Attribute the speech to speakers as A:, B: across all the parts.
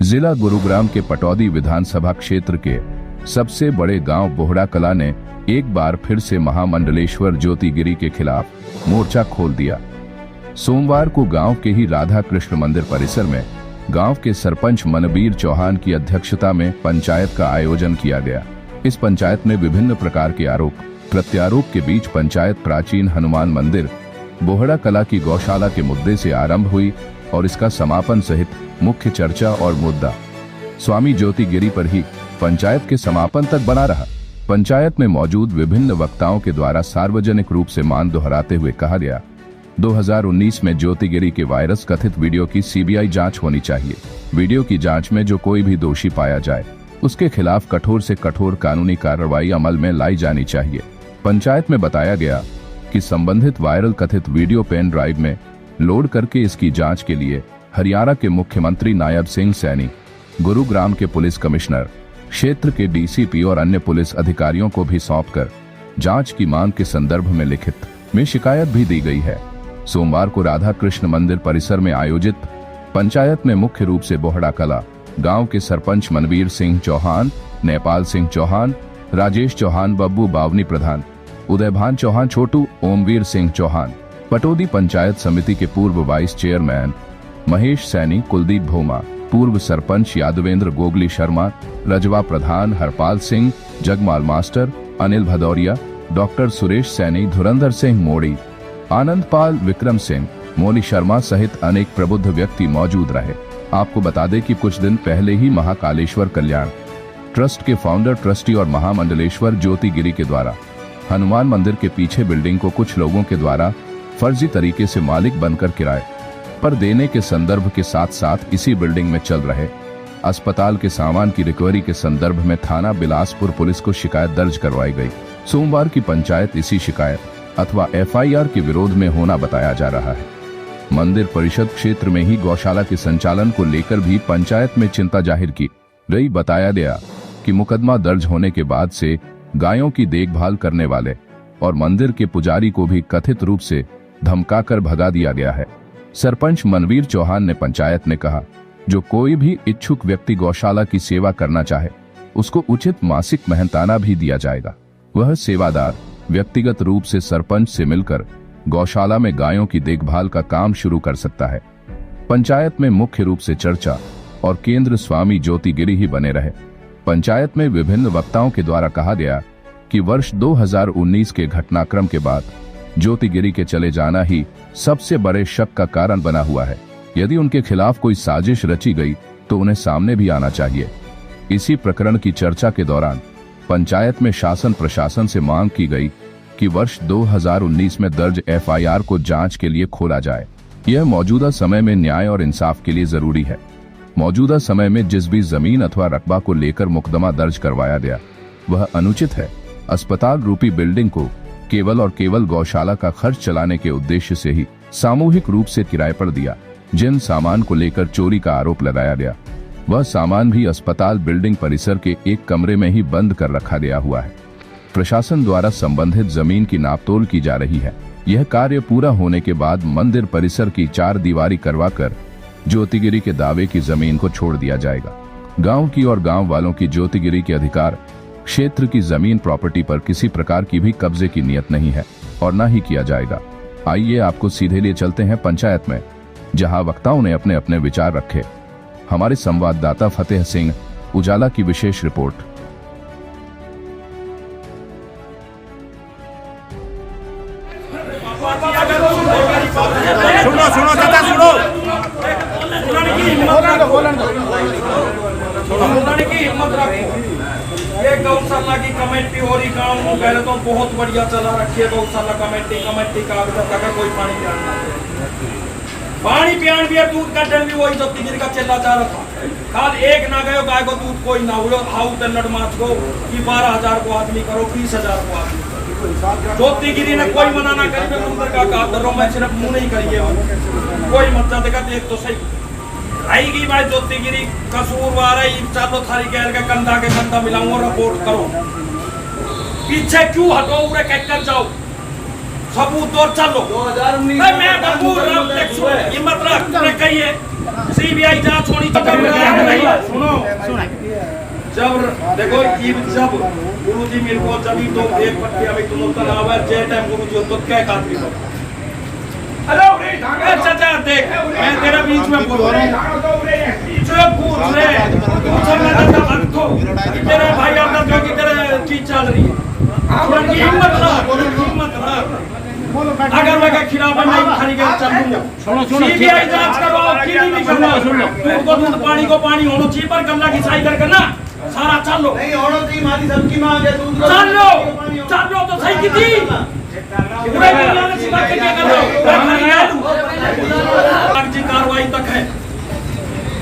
A: जिला गुरुग्राम के पटौदी विधानसभा क्षेत्र के सबसे बड़े गांव बोहड़ा कला ने एक बार फिर से महामंडलेश्वर ज्योतिगिरी के खिलाफ मोर्चा खोल दिया। सोमवार को गांव के ही राधा कृष्ण मंदिर परिसर में गांव के सरपंच मनबीर चौहान की अध्यक्षता में पंचायत का आयोजन किया गया। इस पंचायत में विभिन्न प्रकार के आरोप प्रत्यारोप के बीच पंचायत प्राचीन हनुमान मंदिर बोहड़ा कला की गौशाला के मुद्दे से आरंभ हुई और इसका समापन सहित मुख्य चर्चा और मुद्दा स्वामी ज्योतिगिरी पर ही पंचायत के समापन तक बना रहा। पंचायत में मौजूद विभिन्न वक्ताओं के द्वारा सार्वजनिक रूप से मान दोहराते हुए कहा गया, 2019 में ज्योतिगिरी के वायरस कथित वीडियो की सीबीआई जांच होनी चाहिए। वीडियो की जांच में जो कोई भी दोषी पाया जाए उसके खिलाफ कठोर से कठोर कानूनी कार्रवाई अमल में लाई जानी चाहिए। पंचायत में बताया गया कि संबंधित वायरल कथित वीडियो पेन ड्राइव में लोड करके इसकी जांच के लिए हरियाणा के मुख्यमंत्री नायब सिंह सैनी, गुरुग्राम के पुलिस कमिश्नर, क्षेत्र के डीसीपी और अन्य पुलिस अधिकारियों को भी सौंपकर जांच की मांग के संदर्भ में लिखित में शिकायत भी दी गई है। सोमवार को राधा कृष्ण मंदिर परिसर में आयोजित पंचायत में मुख्य रूप से बोहड़ा कला गांव के सरपंच मनबीर सिंह चौहान, नेपाल सिंह चौहान, राजेश चौहान, बब्बू बावनी प्रधान, उदयभान चौहान, छोटू, ओमवीर सिंह चौहान, पटौदी पंचायत समिति के पूर्व वाइस चेयरमैन महेश सैनी, कुलदीप भोमा, पूर्व सरपंच यादवेंद्र गोगली शर्मा, रजवा प्रधान, हरपाल सिंह, जगमाल मास्टर, अनिल भदौरिया, डॉक्टर सुरेश सैनी, धुरंधर सिंह मोड़ी, आनंद पाल, विक्रम सिंह, मोनी शर्मा सहित अनेक प्रबुद्ध व्यक्ति मौजूद रहे। आपको बता दें कि कुछ दिन पहले ही महाकालेश्वर कल्याण ट्रस्ट के फाउंडर ट्रस्टी और महामंडलेश्वर ज्योतिगिरी के द्वारा हनुमान मंदिर के पीछे बिल्डिंग को कुछ लोगों के द्वारा फर्जी तरीके से मालिक बनकर किराए पर देने के संदर्भ के साथ साथ इसी बिल्डिंग में चल रहे अस्पताल के सामान की रिकवरी के संदर्भ में थाना बिलासपुर पुलिस को शिकायत दर्ज करवाई गई। सोमवार की पंचायत इसी शिकायत अथवा एफआईआर के विरोध में होना बताया जा रहा है। मंदिर परिषद क्षेत्र में ही गौशाला के संचालन को लेकर भी पंचायत में चिंता जाहिर की गई। बताया गया कि मुकदमा दर्ज होने के बाद से गायों की देखभाल करने वाले और मंदिर के पुजारी को भी कथित रूप से धमकाकर भगा दिया गया है। सरपंच मनबीर चौहान ने पंचायत में कहा, जो कोई भी इच्छुक व्यक्ति गौशाला की सेवा करना चाहे उसको उचित मासिक मेहनताना भी दिया जाएगा। वह सेवादार व्यक्तिगत रूप से सरपंच से मिलकर गौशाला में गायों की देखभाल का काम शुरू कर सकता है। पंचायत में मुख्य रूप से चर्चा और केंद्र स्वामी ज्योतिगिरी ही बने रहे। पंचायत में विभिन्न वक्ताओं के द्वारा कहा गया कि वर्ष 2019 के घटनाक्रम के बाद ज्योतिगिरी के चले जाना ही सबसे बड़े शक का कारण बना हुआ है। यदि उनके खिलाफ कोई साजिश रची गई तो उन्हें सामने भी आना चाहिए। इसी प्रकरण की चर्चा के दौरान पंचायत में शासन प्रशासन से मांग की गई कि वर्ष 2019 में दर्ज एफआईआर को जांच के लिए खोला जाए। यह मौजूदा समय में न्याय और इंसाफ के लिए जरूरी है। मौजूदा समय में जिस भी जमीन अथवा रकबा को लेकर मुकदमा दर्ज करवाया गया वह अनुचित है। अस्पताल रूपी बिल्डिंग को केवल और केवल गौशाला का खर्च चलाने के उद्देश्य से ही सामूहिक रूप से किराए पर दिया। जिन सामान को लेकर चोरी का आरोप लगाया गया वह सामान भी अस्पताल बिल्डिंग परिसर के एक कमरे में ही बंद कर रखा गया हुआ है। प्रशासन द्वारा संबंधित जमीन की नापतोल की जा रही है। यह कार्य पूरा होने के बाद मंदिर परिसर की 4 दीवारी करवाकर ज्योतिगिरी के दावे की जमीन को छोड़ दिया जाएगा। गांव की और गांव वालों की ज्योतिगिरी के अधिकार क्षेत्र की जमीन प्रॉपर्टी पर किसी प्रकार की भी कब्जे की नियत नहीं है और न ही किया जाएगा। आइए आपको सीधे लिए चलते हैं पंचायत में, जहां वक्ताओं ने अपने अपने विचार रखे। हमारे संवाददाता फतेह सिंह उजाला की विशेष रिपोर्ट।
B: सुनो सुनो चाचा सुनो ये गौशाला की कमेटी हो रही काम हो गए तो बहुत बढ़िया चला रखी है गौशाला कमेटी का अभी तक कोई पानी पियान भी है। दूध का डर भी वही ज्योतिगिरी का चला जा रहा था। खाल एक ना गयो गाय को दूध कोई ना हुआ। हाउ टेलर माच को कि 12,000 को आदमी करो 20,000 को आदमी करो। ज्योतिगिरी ने कोई मना ना करी। मैं मंदिर का कहा दरो मैं सिर्फ मुंह नहीं करिए कोई मत देखा देख तो सही आएगी भाई। ज्योतिगिरी कसूरवार है। चालो थारी गैर का कंधा के कंधा मिलाऊंगा रिपोर्ट करो। पीछे क्यों हटो उरे कहकर जाओ सबूत और चलो। 2019 में हिम्मत रख कहिए सीबीआई जांच होनी चाहिए। सुनो जब देखो जब गुरुजी मेरे को जब तो एक पट्टी अभी तुम तनाव है जे टाइम गुरुजी तो क्या काटली हो। हेलो चाचा देख मैं तेरा बीच में बोल रहा हूं जो पूछ रहे पूछना चाहता भक्तो तेरे भाई आपका जो कि तेरे चीज चल रही है थोड़ा हिम्मत रहा अगर मैं का खिलाफ नहीं खड़ी के चल दूंगा। सुनो सीबीआई जांच करो की नहीं करना सुनो दूध को दूध पानी को पानी होना चाहिए पर गल्ला की साई कर करना सारा चल लो नहीं होना चाहिए मारी सबकी मांग है दूध चल लो तो सही की थी पूरे दुनिया में सिवा के क्या कर रहे हो जी कार्रवाई तक है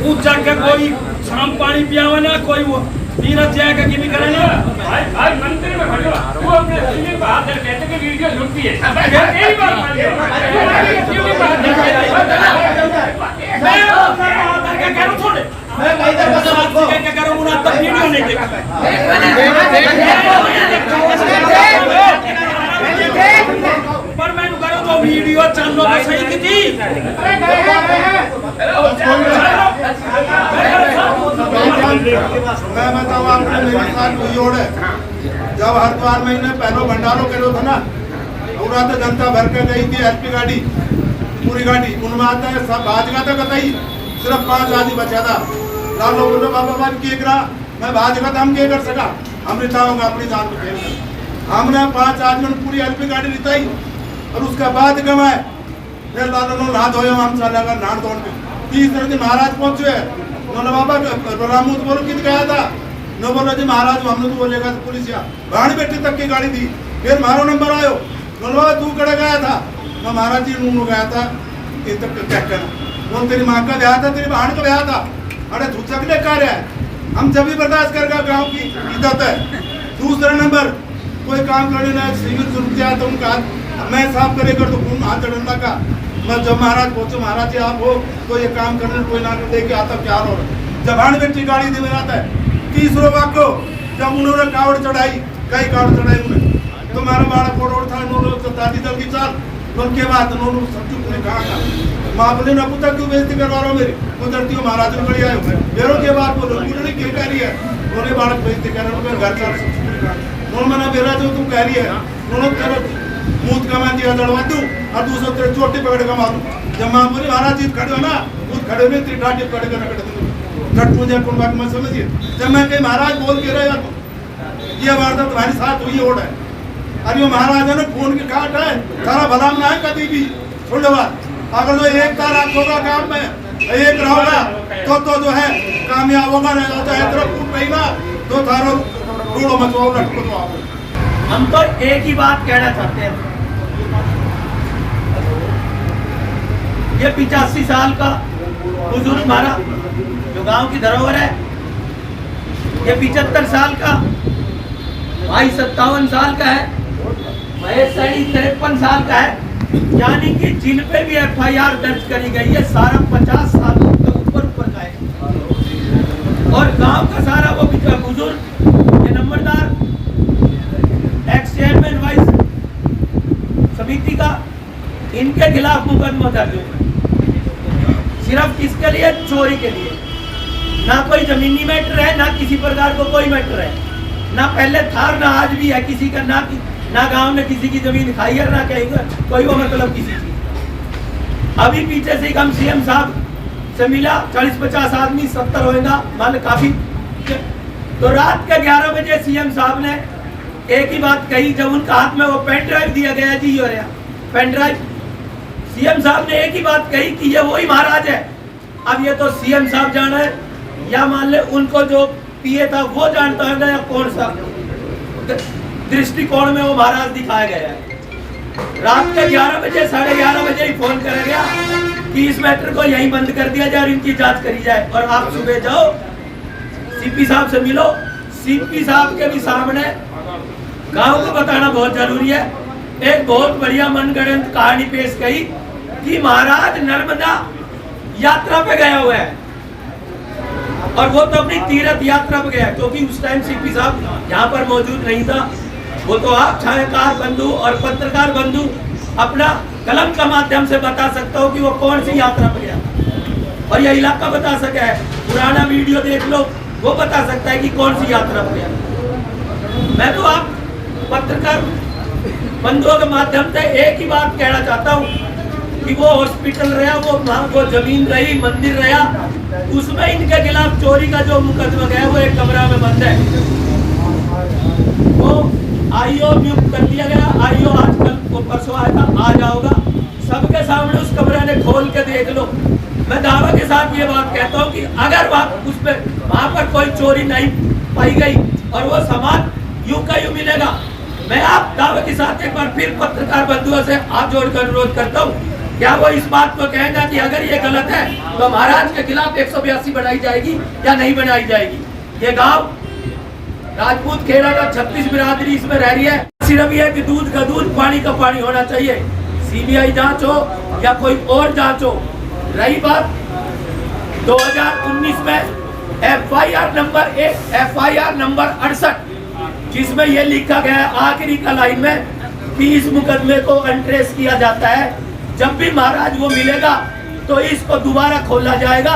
B: पूछ जाके कोई शाम पानी पियावे ना कोई वो तीरथ जाएगा कि नहीं करे ना भाई मंदिर में खड़े हो वो अपने दिल्ली बहादुर कहते कि वीडियो लुटती है यही बात मान लो मैं बहादुर क्या करूं छोड़े मैं इधर क्या करूं मुझे तक वीडियो नहीं देखा पर मैं करूं तो वीडियो चल लो तो सही की थी
C: मैं बताऊँ आपने मेरे साथ हुई ओर है जब हरिद्वार में इन्हें पहले भंडारों के था ना पूरा तो जनता भर के गई थी एसपी गाड़ी पूरी गाड़ी उनमें आता है सब भाजगा था कतई सिर्फ 5 आदमी बचा था लालो बोलो बाबा बात की मैं भाजगा था हम क्या कर सका हम रिताऊंगा अपनी जान को खेल हमने 5 आदमी ने पूरी एसपी गाड़ी रिताई और उसके बाद कमाए फिर लालो नो नहा धोया हम चला कर नान तोड़ के 30 दिन महाराज पहुंचे बोलो बाबा रामू तो बोलो कित गया था नो बोलो जी महाराज हमने तो बोलेगा तो पुलिस या भाड़ी बेटी तक की गाड़ी दी फिर मारो नंबर आयो बोलो बाबा तू कड़े गया था मैं महाराज जी नूनू गया था ये तक क्या करना बोल तेरी माँ का ब्याह था तेरी बहन का ब्याह था अरे तू सकले कार्य है हम जब भी बर्दाश्त करेगा गाँव की इज्जत है। दूसरा नंबर कोई काम करने ना सिविल सुरक्षा तो उनका मैं साफ करेगा तो खून हाथ चढ़ना का मैं जब महाराज पहुंचे महाराज जी आप हो तो ये काम करने कोई ना कर देके आता क्या हो रहा जब हाण बेटी गाड़ी दे आता है 30 लोग को जब उन्होंने कावड़ चढ़ाई कई कावड़ चढ़ाई उन्हें तो हमारा बाड़ा कोड़ोड़ था उन्होंने दादी दल की चाल उनके बाद उन्होंने सच्चू ने कहा था माँ बोले ना पुत्र क्यों बेइज्जती करवा रहा हो मेरी उधरती हो महाराज ने कड़ी आए मेरों के बाद बोलो उन्होंने क्या कह रही है उन्होंने बालक बेइज्जती कर रहे हो घर चल उन्होंने मना बेरा जो तुम कह रही है उन्होंने तेरा मूत कमा दिया दड़वा दूं और दूसरे तेरे चोटी पकड़ के मारूं जब माँ बोली महाराज जी खड़े हो ना खुद खड़े हुए तेरी ठाटी पकड़ के रख दूंगा झट मुझे कौन बात मत समझिए जब मैं कहीं महाराज बोल के रहे ये वारदात तुम्हारे साथ हुई ओढ़ है अरे वो महाराज है ना खून की काट है सारा भला ना है कभी भी सुन बात अगर जो एक तार आप होगा काम में एक रहोगा तो जो है कामयाब होगा नहीं तो है तरफ फूट रहेगा तो थारो रोड़ो मचवाओ लटको तो आओ।
D: हम तो एक ही बात कहना चाहते हैं ये 85 साल का बुजुर्ग हमारा जो गांव की धरोहर है ये 75 साल का भाई 57 साल का है महेश सैनी 53 साल का है यानी कि जिन पे भी FIR दर्ज करी गई है सारा 50 साल के ऊपर का है और गांव का सारा वो बुजुर्ग ये नंबरदार एक्स चेयरमैन वाइस समिति का इनके खिलाफ मुकदमा दर्ज हुआ सिर्फ किसके लिए चोरी के लिए ना कोई जमीनी मैटर है ना किसी प्रकार को कोई मैटर है ना पहले था ना आज भी है किसी का ना गांव में किसी की जमीन खाई है ना कहीं कोई वो मतलब किसी की अभी पीछे से हम CM साहब से मिला 40-50 आदमी 70 होएगा मान काफी तो रात के 11 बजे CM साहब ने एक ही बात कही जब उनका हाथ में वो पेन ड्राइव दिया गया जी हो रहा पेन ड्राइव CM साहब ने एक ही बात कही कि ये वही महाराज है। अब ये तो CM साहब जाना है या मान ले उनको जो पिए था वो जानता है या कौन सा दृष्टिकोण में वो महाराज दिखाया गया है। रात के 11 बजे 11:30 बजे ही फोन कर गया कि इस मैटर को यहीं बंद कर दिया जाए और इनकी जांच करी जाए और आप सुबह जाओ CP साहब से मिलो। CP साहब के भी सामने गांव को बताना बहुत जरूरी है। एक बहुत बढ़िया मनगढ़ंत कहानी पेश की कि महाराज नर्मदा यात्रा पे गया हुआ है और वो तो अपनी तीर्थ यात्रा पे गया क्योंकि उस टाइम CP साहब यहाँ पर मौजूद नहीं था। वो तो आप छायाकार बंधु और पत्रकार बंधु अपना कलम का माध्यम से बता सकते हो कि वो कौन सी यात्रा पे गया। और यह इलाका बता सका है। पुराना वीडियो देख लो, वो बता सकता है कि कौन सी यात्रा पे है। मैं तो आप पत्रकार बंधुओं के माध्यम से एक ही बात कहना चाहता हूँ कि वो हॉस्पिटल रहा, वो जमीन रही, मंदिर रहा, उसमें इनके खिलाफ चोरी का जो मुकदमा गया वो एक कमरा में बंद है। वो आईओ नियुक्त कर दिया गया। आईओ आज कल वो परसों आया था, आ जाओगा, सबके सामने उस कमरे ने खोल के देख लो। मैं दावा के साथ ये बात कहता हूँ कि अगर वहाँ पर कोई चोरी नहीं पाई गई और वो सामान यूं का यूं मिलेगा, मैं आप दावे के साथ एक बार फिर पत्रकार बंधुओं से हाथ जोड़कर अनुरोध करता हूँ, क्या वो इस बात को कहेगा कि अगर ये गलत है तो महाराज के खिलाफ 182 बनाई जाएगी या नहीं बनाई जाएगी। ये गांव राजपूत खेड़ा का 36 बिरादरी इसमें रह रही है। सिर्फ ये कि दूध का दूध, पानी का पानी होना चाहिए। सीबीआई जांच हो या कोई और जांच हो। रही बात 2019 में एफआईआर नंबर 68, जिसमें यह लिखा गया है आखिरी का लाइन में कि इस मुकदमे को अनट्रेस किया जाता है। जब भी महाराज वो मिलेगा तो इसको दोबारा खोला जाएगा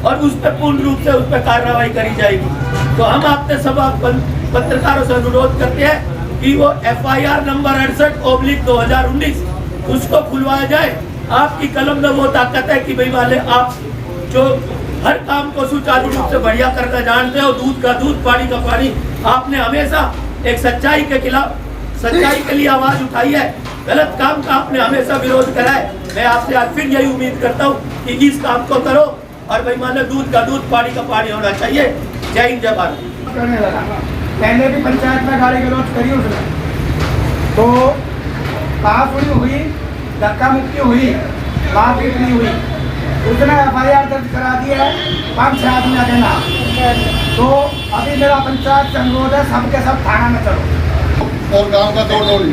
D: और उस पर पूर्ण रूप से उस पर कार्रवाई करी जाएगी। तो हम आपसे सब पत्रकारों से अनुरोध करते हैं कि वो एफआईआर नंबर 68/2019 उसको खुलवाया जाए। आपकी कलम में वो ताकत है कि भाई वाले आप जो हर काम को सुचारू रूप से बढ़िया करना जानते हो, दूध का दूध, पानी का पानी। आपने हमेशा एक सच्चाई के खिलाफ, सच्चाई के लिए आवाज उठाई है, गलत काम का आपने हमेशा विरोध करा है। मैं आपसे आज फिर यही उम्मीद करता हूँ कि इस काम को करो और भाई माने दूध का दूध, पानी का पानी होना चाहिए। जय हिंद, जय भारत।
E: करने लगा, पहले भी पंचायत में गाली गलौज करी उसने, तो कहासुनी हुई, धक्का मुक्की हुई, मारपीट नहीं हुई। उसने एफआईआर दर्ज करा दी है 5-6 आदमी का कहना। तो अभी मेरा पंचायत से अनुरोध है, सबके सब थाना में चलो।
F: और गांव का 2 डोली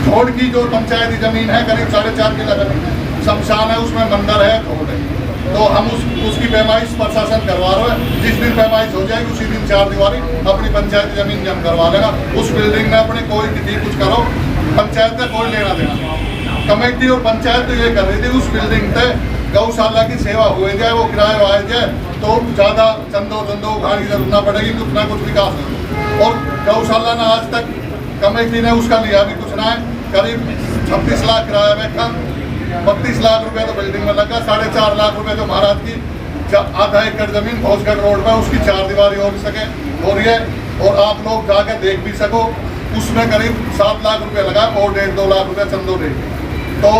F: धोड़ की जो पंचायती जमीन है करीब 4.5 किला जमीन, शमशान है, उसमें मंदिर है, धोड़ है। तो हम उसकी पैमाइश प्रशासन करवा रहे हैं। जिस दिन पैमाइश हो जाएगी उसी दिन 4 दीवारी अपनी पंचायती जमीन में हम करवा लेगा। उस बिल्डिंग में अपने कोई किसी कुछ करो, पंचायत का कोई लेना देना। कमेटी और पंचायत तो ये कर रही थी उस बिल्डिंग पे गौशाला की सेवा हुए जाए, वो किराए आए जाए तो ज़्यादा चंदो उठाने की जरूरत ना पड़ेगी, कुछ ना कुछ विकास हो। और गौशाला ने आज तक कमेटी ने उसका लिया भी कुछ ना है। करीब 36 लाख किराया में कम, 32 लाख रुपए तो बिल्डिंग में लगा, 4.5 लाख रुपए तो महाराज की आधा एकड़ जमीन भोजगढ़ रोड पर उसकी 4 दीवारी हो सके हो रही है। और आप लोग जाके देख भी सको, उसमें करीब 7 लाख रुपए लगा और 1.5-2 लाख रुपए चंदो दे। तो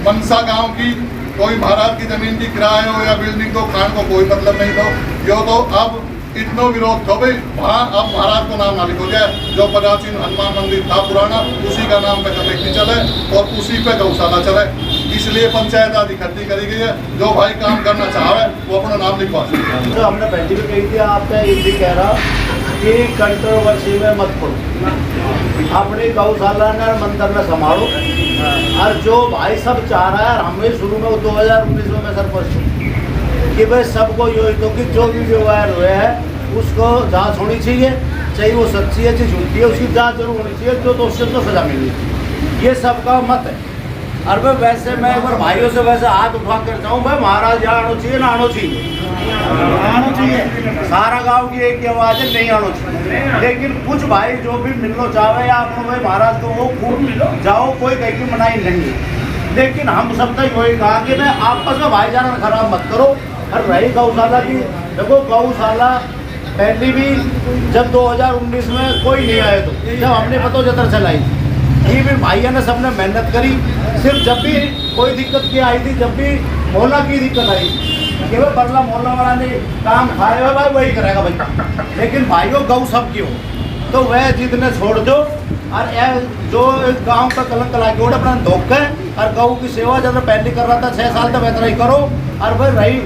F: मनसा गांव की कोई महाराज की जमीन की किराए हो या बिल्डिंग को खान को कोई मतलब नहीं था। यो तो अब इतना विरोध था भाई, वहाँ अब महाराज को नाम ना लिखो जाए। जो प्राचीन हनुमान मंदिर था पुराना, उसी का नाम पे कमेटी चले और उसी पे गौशाला चले। इसलिए पंचायत आदि इकट्ठी करी गई है। जो भाई काम करना चाहे वो अपना नाम लिखवा सकते।
G: जो हमने पहले भी कही थी, आपका ये भी कह रहा कि कंट्रोवर्सी में मत पड़ो, अपनी गौशाला ने मंदिर में संभालो। और जो भाई सब चाह रहा है, हमें शुरू में 2019 में मैं सरपंच कि भाई सबको यो तो कि जो भी व्यवहार हुए हैं उसको जांच होनी चाहिए, चाहे वो सच्ची है चाहे झूठी है, उसकी जांच जरूर होनी चाहिए। जो दोषी तो सजा मिलनी, ये सबका मत है। और भाई वैसे मैं एक बार भाइयों से वैसे हाथ उठा कर जाऊँ, भाई महाराज यहाँ आना चाहिए ना आना चाहिए, सारा गांव की एक ही आवाज़ है, नहीं आना चाहिए। लेकिन कुछ भाई जो भी मिलना चाहे या आपको भाई महाराज को वो खूब जाओ, कोई कहीं की मनाही नहीं। लेकिन हम सब तक वही कहा कि मैं आपस में भाईचारा खराब मत करो। और रही गौशाला की, देखो गौशाला पहली भी जब 2019 में कोई नहीं आए तो जब हमने पतो जतर चलाई, ये भी भाइयों ने सबने मेहनत करी। सिर्फ जब भी कोई दिक्कत की आई थी, जब भी मोहल्ला की दिक्कत आई कि भाई बदला मोहल्ला वाला ने काम खाए हुआ भाई वही करेगा भाई। लेकिन भाइयों गौ सब की हो तो वह जितने छोड़ दो। और जो गांव का कलंक ला के अपना धोखे और गौ की सेवा जब पहले कर रहा था 6 साल तक बेहतर ही करो। और भाई रही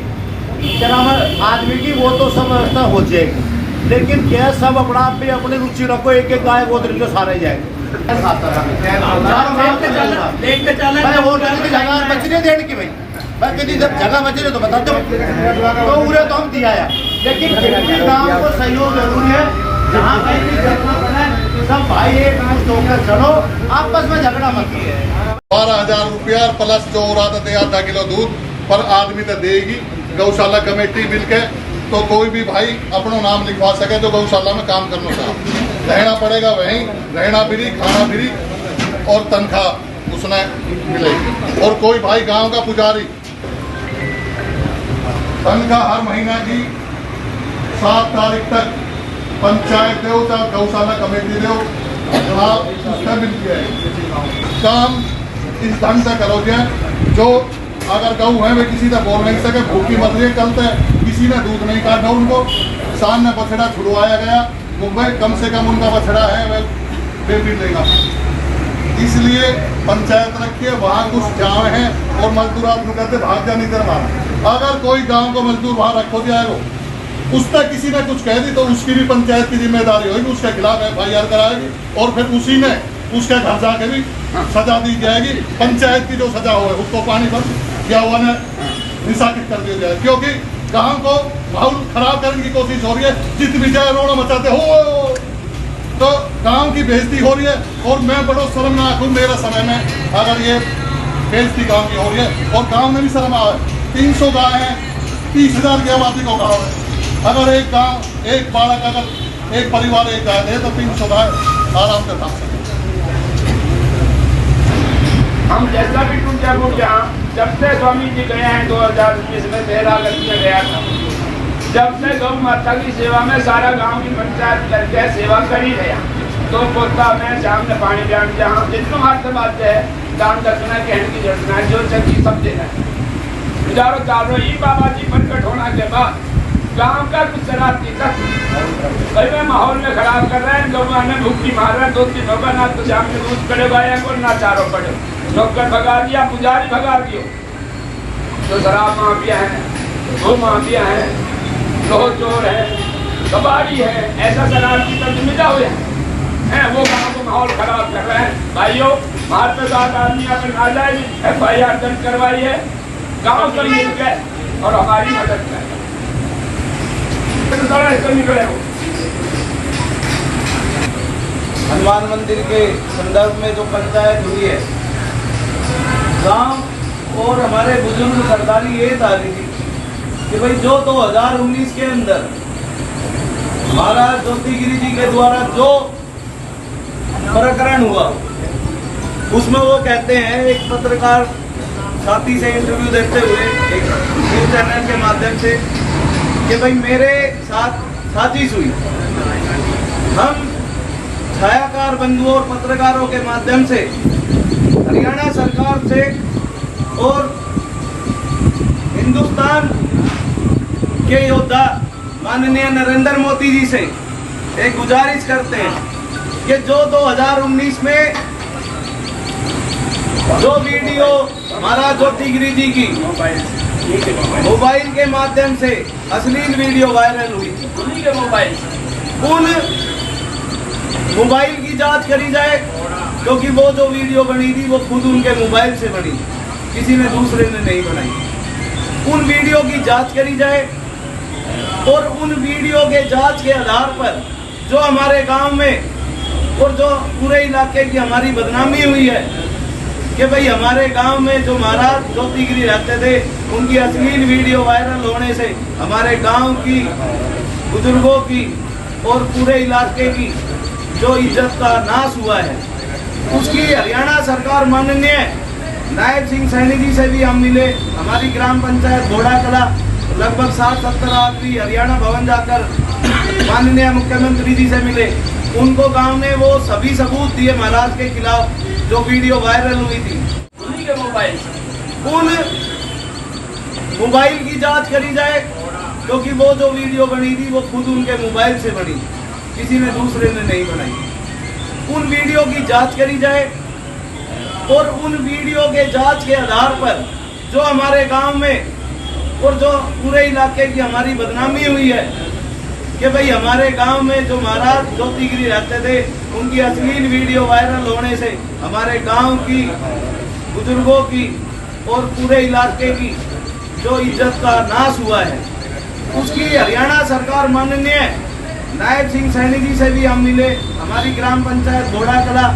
G: क्या नाम है आदमी की, वो तो सब व्यवस्था हो जाएगी। लेकिन क्या सब अपना आप भी अपनी रुचि रखो, एक एक गाय गोदरी जो सारे जाएंगे। जगह बच रही देने की भाई, बाकी जब जगह बच रही तो बता दो, तो पूरे तो हम दिया है। लेकिन गाँव को सहयोग जरूरी है। जहाँ कहीं भी जरूरत है सब भाई एक होकर चलो, आपस में झगड़ा मत।
F: 12,000 रुपया प्लस जो हो रहा था 1/2 किलो दूध पर आदमी तो देगी गौशाला कमेटी मिलके, तो कोई भी भाई अपना नाम लिखवा सके तो गौशाला में काम करना चाहिए, रहना पड़ेगा वहीं, रहना फ्री, खाना फ्री और तनख्वाह उसने मिलेगी। और कोई भाई गांव का पुजारी तनख्वाह हर महीना की 7 तारीख तक पंचायत दो चाहे गौशाला कमेटी दो, उसका मिलती है। काम इस ढंग से करो जो अगर गऊ है वे किसी से बोल नहीं सके, भूखी मर रही, कल तक किसी ने दूध नहीं काटा उनको, शान में बछड़ा छुड़वाया गया, मुंबई कम से कम उनका बछड़ा है वह बेबी देगा। इसलिए पंचायत रखिए, वहाँ कुछ गाँव हैं और मजदूर आदमी करते भाग जा नहीं करवा। अगर कोई गांव को मजदूर वहाँ रखो जाएगा, उस तक किसी ने कुछ कह दी तो उसकी भी पंचायत की जिम्मेदारी होगी, उसके खिलाफ FIR कराएगी और फिर उसी ने उसके घर जाके भी सजा दी जाएगी। पंचायत की जो सजा हो उसको पानी पर क्या हुआ ने निशाकित कर दिया जाए, क्योंकि गांव को माहौल खराब करने की कोशिश हो रही है। जित भी जाए रोना मचाते हो तो गांव की बेइज्जती हो रही है। और मैं बड़ो शर्मनाक हूँ, मेरे समय में अगर ये बेइज्जती गांव की हो रही है और गांव में भी शर्म आ 300 गाय हैं, 30,000 की आबादी को गाँव है। अगर एक गांव एक बालक अगर एक परिवार एक गाय दे तो 300 गाय आराम से था।
H: हम जैसा भी टूट जाए जहाँ जब से स्वामी जी गए हैं 2019 में 13 अगस्त में गया था, जब से गौ माता की सेवा में सारा गांव की पंचायत करके सेवा कर ही रहा। तो पोता में शाम में पानी जान जहाँ जितने हाथ से बात है दान दक्षिणा कहने की दक्षिणा जो चाहिए सब देना है। गुजारो चारो ही बाबा जी प्रकट होने के बाद गांव का कुछ शरारती तक में माहौल में खराब कर रहे हैं। लोग ने भूखी मार रहे हैं, 2-3 होगा ना तो शाम में दूध पड़े गाया को ना चारों पड़े, डॉक्टर भगा दिया, पुजारी भगा दियो। तो शराब माफिया है, वो माफिया है, लोह चोर है, कबाड़ी है, ऐसा शरारती तक मिला हुए हैं वो गाँव को माहौल खराब कर रहे हैं। भाइयों मार पे 7 आदमी अपने नाजायज FIR दर्ज करवाई है, गाँव पर मिल गए और हमारी मदद करें।
G: हनुमान मंदिर के संदर्भ में जो पंचायत हुई है, गांव और हमारे बुजुर्ग सरदारी ये था कि भाई जो 2019 के अंदर महाराज ज्योतिगिरी जी के द्वारा जो प्रकरण हुआ उसमें वो कहते हैं, एक पत्रकार साथी से इंटरव्यू देते हुए एक न्यूज चैनल के माध्यम से, कि भाई मेरे साथ साजिश हुई, हम छायाकार बंधुओं और पत्रकारों के माध्यम से हरियाणा सरकार से और हिंदुस्तान के योद्धा माननीय नरेंद्र मोदी जी से एक गुजारिश करते हैं कि जो 2019 में जो वीडियो महाराज ज्योतिगिरी जी की मोबाइल के माध्यम से अश्लील वीडियो वायरल हुई थी, उन्हीं के मोबाइल उन मोबाइल की जांच करी जाए, क्योंकि वो जो वीडियो बनी थी वो खुद उनके मोबाइल से बनी, किसी ने दूसरे ने नहीं बनाई। उन वीडियो की जांच करी जाए और उन वीडियो के जांच के आधार पर जो हमारे गांव में और जो पूरे इलाके की हमारी बदनामी हुई है कि भाई हमारे गांव में जो महाराज ज्योतिगिरी रहते थे उनकी अश्लील वीडियो वायरल होने से हमारे गांव की बुजुर्गों की और पूरे इलाके की जो इज्जत का नाश हुआ है, उसकी हरियाणा सरकार माननीय नायब सिंह सैनी जी से भी हम मिले। हमारी ग्राम पंचायत घोड़ा कला लगभग 60-70 आदमी हरियाणा भवन जाकर माननीय मुख्यमंत्री जी से मिले। उनको गांव ने वो सभी सबूत दिए महाराज के खिलाफ जो वीडियो वायरल हुई थी, उन्हीं के मोबाइल उन मोबाइल की जांच करी जाए, क्योंकि वो जो वीडियो बनी थी वो खुद उनके मोबाइल से बनी, किसी ने दूसरे ने नहीं बनाई। उन वीडियो की जांच करी जाए और उन वीडियो के जांच के आधार पर जो हमारे गांव में और जो पूरे इलाके की हमारी बदनामी हुई है कि भाई हमारे गांव में जो महाराज ज्योतिगिरी रहते थे उनकी अश्लील वीडियो वायरल होने से हमारे गांव की बुजुर्गों की और पूरे इलाके की जो इज्जत का नाश हुआ है, उसकी हरियाणा सरकार माननीय नायब सिंह सैनी जी से भी हम मिले। हमारी ग्राम पंचायत घोड़ा कला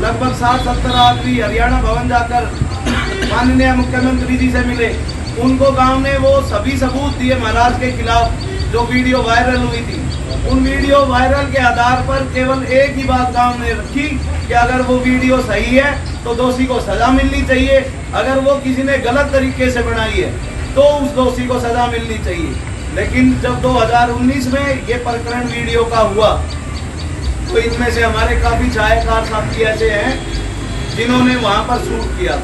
G: लगभग 60-70 आदमी हरियाणा भवन जाकर माननीय मुख्यमंत्री जी से मिले। उनको गांव ने वो सभी सबूत दिए महाराज के खिलाफ जो वीडियो वायरल हुई थी। उन वीडियो वायरल के आधार पर केवल एक ही बात गांव ने रखी कि अगर वो वीडियो सही है तो दोषी को सजा मिलनी चाहिए, अगर वो किसी ने गलत तरीके से बनाई है तो उस दोषी को सजा मिलनी चाहिए। लेकिन जब 2019 में ये प्रकरण वीडियो का हुआ तो इनमें से हमारे काफी छायाकार साथी ऐसे हैं जिन्होंने वहां पर शूट किया।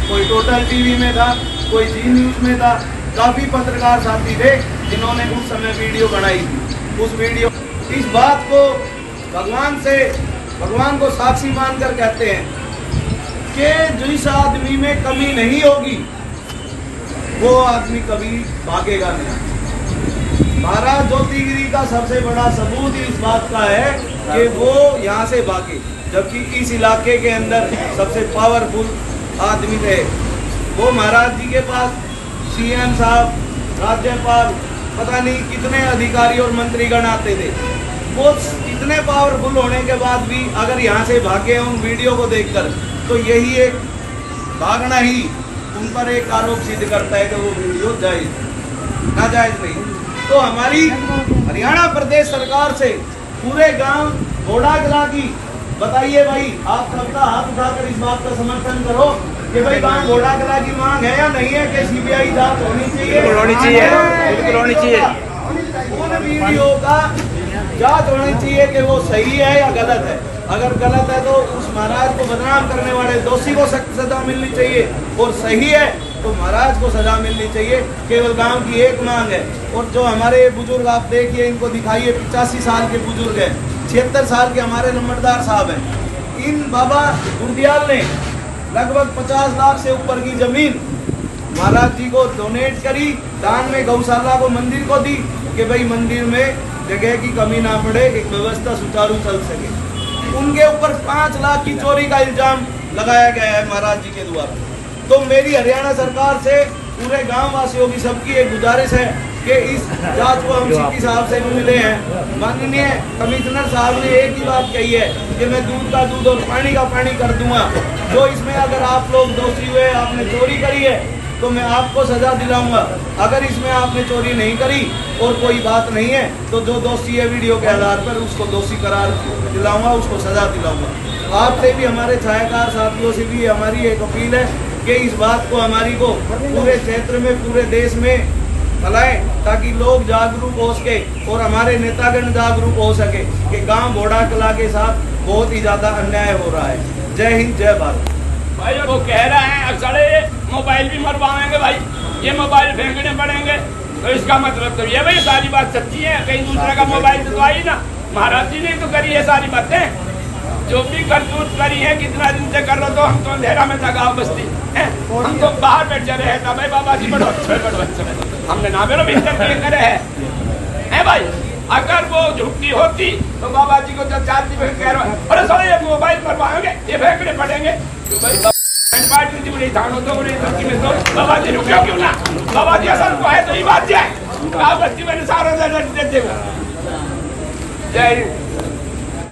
G: कोई टोटल टीवी में था, कोई जी न्यूज में था, काफी पत्रकार साथी थे जिन्होंने उस समय वीडियो बनाई थी। उस वीडियो इस बात को भगवान को साक्षी मानकर कहते हैं कि जिस आदमी में कमी नहीं होगी वो आदमी कभी भागेगा नहीं। महाराज ज्योतिगिरी का सबसे बड़ा सबूत इस बात का है कि वो यहाँ से भागे, जबकि इस इलाके के अंदर सबसे पावरफुल आदमी थे। वो महाराज जी के पास सीएम साहब, राज्यपाल, पता नहीं कितने अधिकारी और मंत्रीगण आते थे। वो इतने पावरफुल होने के बाद भी अगर यहाँ से भागे उन वीडियो को देखकर, तो यही एक भागना ही उन पर एक आरोप सिद्ध करता है कि वो वीडियो जायज नाजायज नहीं। तो हमारी हरियाणा प्रदेश सरकार से पूरे गांव घोड़ा कला की बताइए भाई, आप सबका हाथ उठाकर इस बात का समर्थन करो कि भाई गांव घोड़ा कला की मांग है या नहीं है कि सीबीआई जांच होनी चाहिए, बिल्कुल होनी चाहिए। उन वीडियो का जांच होनी चाहिए कि वो सही है या गलत है। अगर गलत है तो उस महाराज को बदनाम करने वाले दोषी को सख्त सजा मिलनी चाहिए, और सही है तो महाराज को सजा मिलनी चाहिए। केवल गांव की एक मांग है। और जो हमारे बुजुर्ग आप देखिए, इनको दिखाइए, 85 साल के बुजुर्ग हैं, 76 साल के हमारे नंबरदार साहब हैं। इन बाबा गुरदियाल ने लगभग 50 लाख से ऊपर की जमीन महाराज जी को डोनेट करी, दान में गौशाला को, मंदिर को दी कि भाई मंदिर में जगह की कमी ना पड़े, एक व्यवस्था सुचारू चल सके। उनके ऊपर 5 लाख की चोरी का इल्जाम लगाया गया है महाराज जी के द्वारा। तो मेरी हरियाणा सरकार से पूरे गांव वासियों की सबकी एक गुजारिश है कि इस जांच को हम सीपी साहब से भी मिले हैं। माननीय कमिश्नर साहब ने एक ही बात कही है कि मैं दूध का दूध और पानी का पानी कर दूंगा। तो इसमें अगर आप लोग दोषी हुए, आपने चोरी करी है, तो मैं आपको सजा दिलाऊंगा। अगर इसमें आपने चोरी नहीं करी और कोई बात नहीं है तो जो दोषी है वीडियो के आधार पर उसको दोषी करार दिलाऊंगा, उसको सजा दिलाऊंगा। आपसे भी, हमारे छायाकार साथियों से भी हमारी एक अपील है कि इस बात को हमारी को पूरे क्षेत्र में, पूरे देश में फैलाएं ताकि लोग जागरूक हो सके और हमारे नेतागण जागरूक हो सके कि गांव घोड़ा कला के साथ बहुत ही ज्यादा अन्याय हो रहा है। जय हिंद, जय भारत।
H: भाई वो कह रहे हैं अक्सर मोबाइल भी मरवाएंगे भाई, ये मोबाइल फेंकने पड़ेंगे, तो इसका मतलब तो ये भाई सारी बात सच्ची है। कहीं दूसरे का मोबाइल तो आई ना, महाराज जी ने तो करी है सारी बातें, जो भी करतूत करी है, कितना दिन से कर रहे तो हम तो अंधेरा में था गाँव बस्ती है, हम तो बाहर बैठे रहे था भाई बाबा जी बड़ो अच्छे हमने ना मेरे भीतर करे है भाई। अगर वो झुकती होती तो बाबा जी को जब 4 दिन कह रहा है अरे सारे ये मोबाइल मरवाएंगे, ये फेंकने पड़ेंगे, तो भाई बाबा जी रुको क्यों ना, बाबा जी असल को है तो ये बात है, बस्ती में सारा जय हिंद।